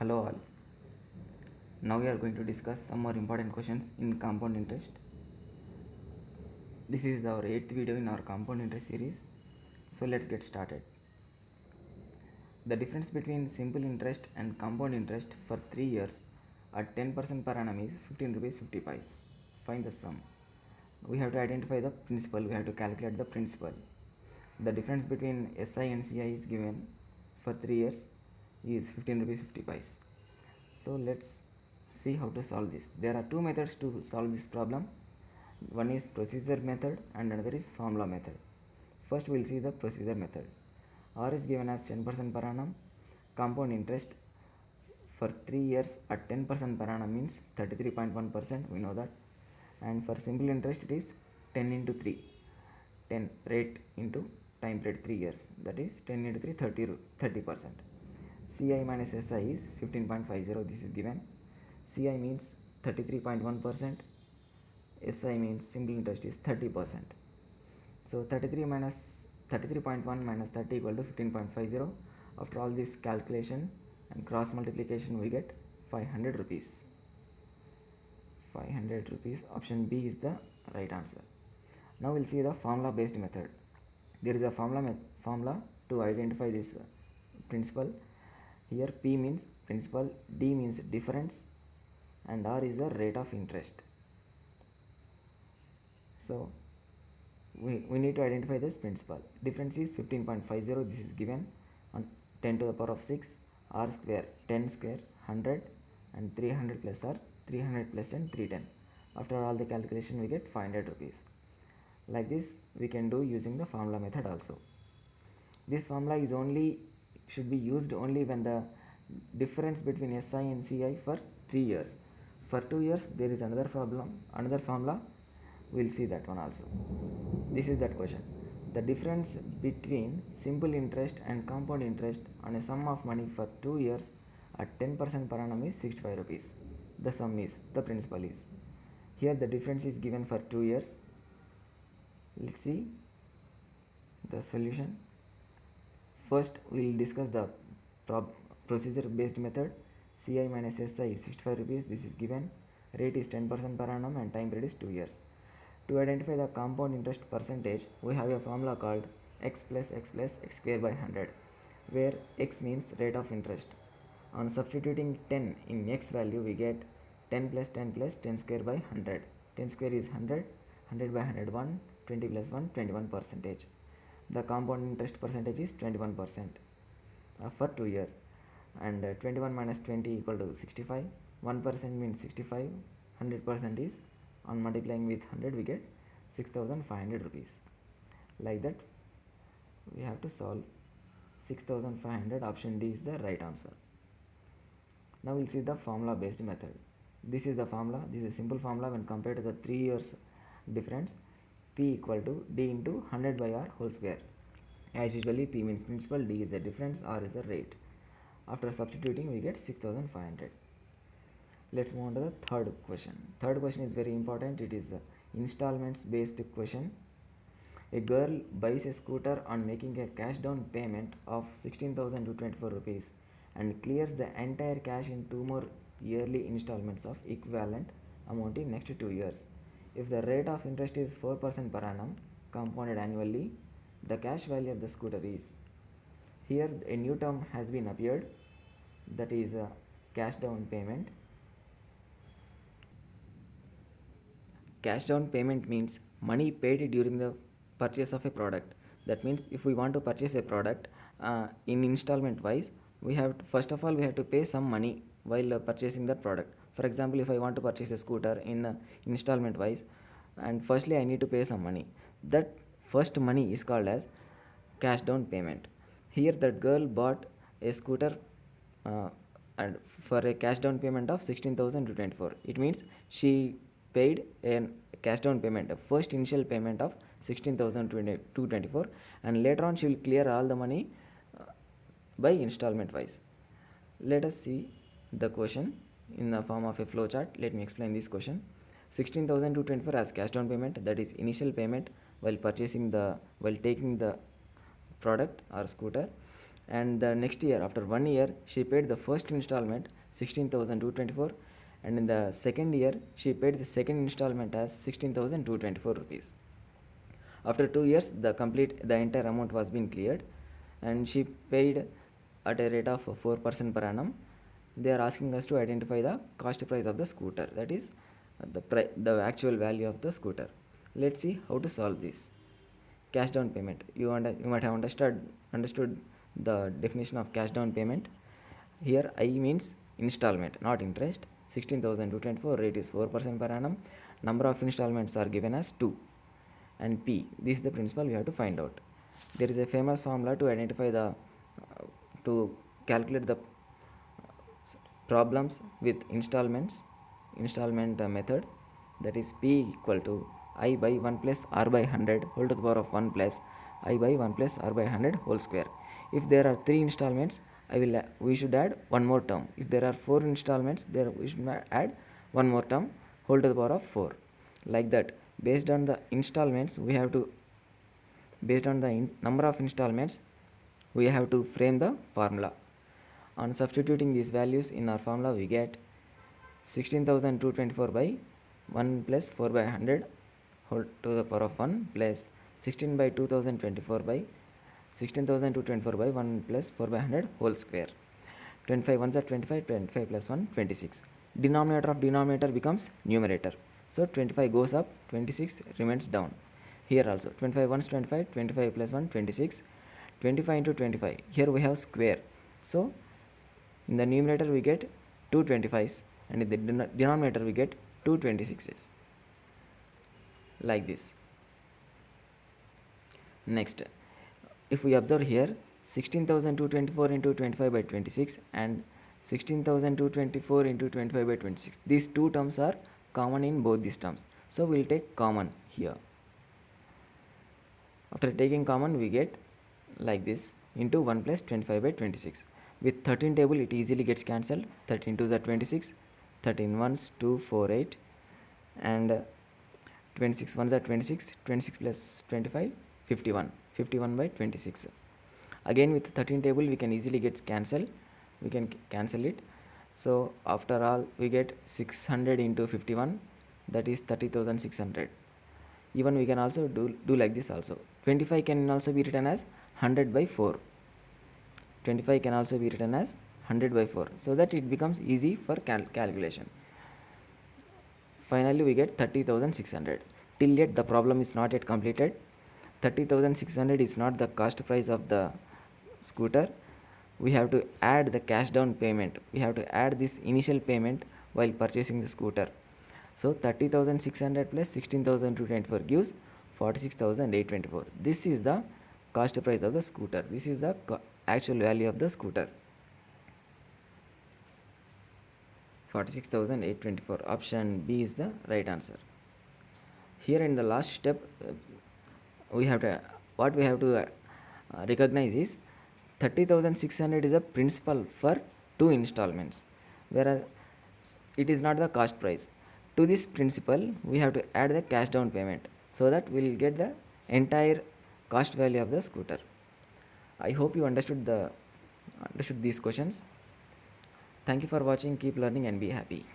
Hello all. Now we are going to discuss some more important questions in compound interest. This is our 8th video in our compound interest series. So let's get started. The difference between simple interest and compound interest for 3 years at 10% per annum is 15 rupees 50 paise. Find the sum. We have to identify the principal. We have to calculate the principal. The difference between SI and CI is given for 3 years is 15 rupees 50 paise. So let's see how to solve this. There are two methods to solve this problem. One is procedure method and another is formula method. First we will see the procedure method. R is given as 10% per annum. Compound interest for 3 years at 10% per annum means 33.1%, we know that. And for simple interest it is 10 into 3, 10 rate into time period 3 years, that is 10 into 3, 30%. CI minus SI is 15.50, this is given. CI means 33.1%, SI means simple interest is 30%. So 33.1 minus 30 equal to 15.50. After all this calculation and cross multiplication we get 500 rupees. 500 rupees. Option B is the right answer. Now we'll see the formula based method. There is a formula to identify this principal. Here P means principal, D means difference, and R is the rate of interest. So we need to identify this principal. Difference is 15.50, this is given on 10 to the power of 6, R square 10 square 100, and 300 plus R 300 plus 10 310. After all the calculation we get 500 rupees. Like this we can do using the formula method also. This formula is should be used only when the difference between SI and CI for 3 years. For 2 years there is another formula. We'll see that one also. This is that question. The difference between simple interest and compound interest on a sum of money for 2 years at 10% per annum is 65 rupees. The sum is, the principal is. Here the difference is given for 2 years. Let's see the solution. First we will discuss the procedure based method. CI minus SI is 65 rupees, this is given. Rate is 10% per annum and time period is 2 years. To identify the compound interest percentage, we have a formula called x plus x square by 100, where x means rate of interest. On substituting 10 in x value, we get 10 plus 10 plus 10 square by 100. 10 square is 100, 100 by 101, 20 plus 1, 21%. The compound interest percentage is 21% for 2 years. And 21 minus 20 equal to 65. 1% means 65, 100% is, on multiplying with 100 we get 6,500 rupees. Like that we have to solve 6,500. Option D is the right answer. Now we'll see the formula based method. This is the formula. This is a simple formula when compared to the 3 years difference. P equal to D into 100 by R whole square. As usually P means principal, D is the difference, R is the rate. After substituting we get 6,500. Let's move on to the third question. Third question is very important. It is installments based question. A girl buys a scooter on making a cash down payment of 16,224 rupees and clears the entire cash in 2 more yearly installments of equivalent amount in next 2 years. If the rate of interest is 4% per annum compounded annually, the cash value of the scooter is. Here a new term has been appeared, that is a cash down payment. Cash down payment means money paid during the purchase of a product. That means if we want to purchase a product in installment wise, we have to, first of all we have to pay some money while purchasing that product. For example, if I want to purchase a scooter in installment wise, and firstly I need to pay some money. That first money is called as cash down payment. Here that girl bought a scooter and for a cash down payment of 16,224. It means she paid a cash down payment, a first initial payment of 16,224, and later on she will clear all the money by installment wise. Let us see the question in the form of a flow chart. Let me explain this question. 16,224 as cash down payment, that is initial payment while taking the product or scooter, And the next year, after 1 year, she paid the first installment 16,224, and in the second year she paid the second installment as 16,224 rupees. After 2 years, the entire amount was being cleared, and she paid at a rate of 4% per annum. They are asking us to identify the cost price of the scooter, that is the actual value of the scooter. Let's see how to solve this. Cash down payment. You might have understood the definition of cash down payment. Here I means installment, not interest. 16,224, rate is 4% per annum. Number of installments are given as 2. And P, this is the principal we have to find out. There is a famous formula to identify to calculate the problems with installment method, that is P equal to I by 1 plus R by 100 whole to the power of 1 plus I by 1 plus R by 100 whole square. If there are 3 installments, we should add one more term. If there are 4 installments, we should add one more term whole to the power of 4. Like that, based on the installments, number of installments, we have to frame the formula. On substituting these values in our formula, we get 16,224 by 1 plus 4 by 100 whole to the power of 1 plus 16 by 2024 by 16,224 by 1 plus 4 by 100 whole square. 25 ones are 25, 25 plus 1, 26. Denominator of denominator becomes numerator. So 25 goes up, 26 remains down. Here also 25 ones 25, 25 plus 1, 26. 25 into 25. Here we have square. So in the numerator we get 2 25s, and in the denominator we get 2 26s. Like this. Next, if we observe here, 16,224 into 25 by 26 and 16,224 into 25 by 26. These two terms are common in both these terms. So we will take common here. After taking common, we get like this into 1 plus 25 by 26. With 13 table, it easily gets cancelled. 13 2s are 26, 13 1s 2 4 8, and 26 1s are 26, 26 plus 25 51, 51 by 26. Again with 13 table we can easily get cancel, we can cancel it. So after all we get 600 into 51, that is 30,600. Even we can also do like this also. 25 can also be written as 100 by 4. 25 can also be written as 100 by 4, so that it becomes easy for calculation. Finally we get 30,600. Till yet the problem is not yet completed. 30,600 is not the cost price of the scooter. We have to add the cash down payment. We have to add this initial payment while purchasing the scooter. So 30,600 plus 16,224 gives 46,824. This is the cost price of the scooter. This is the actual value of the scooter. 46,824. Option B is the right answer. Here in the last step, we have to recognize is 30,600 is a principal for 2 installments, whereas it is not the cost price. To this principal we have to add the cash down payment, so that we will get the entire cost value of the scooter. I hope you understood these questions. Thank you for watching. Keep learning and be happy.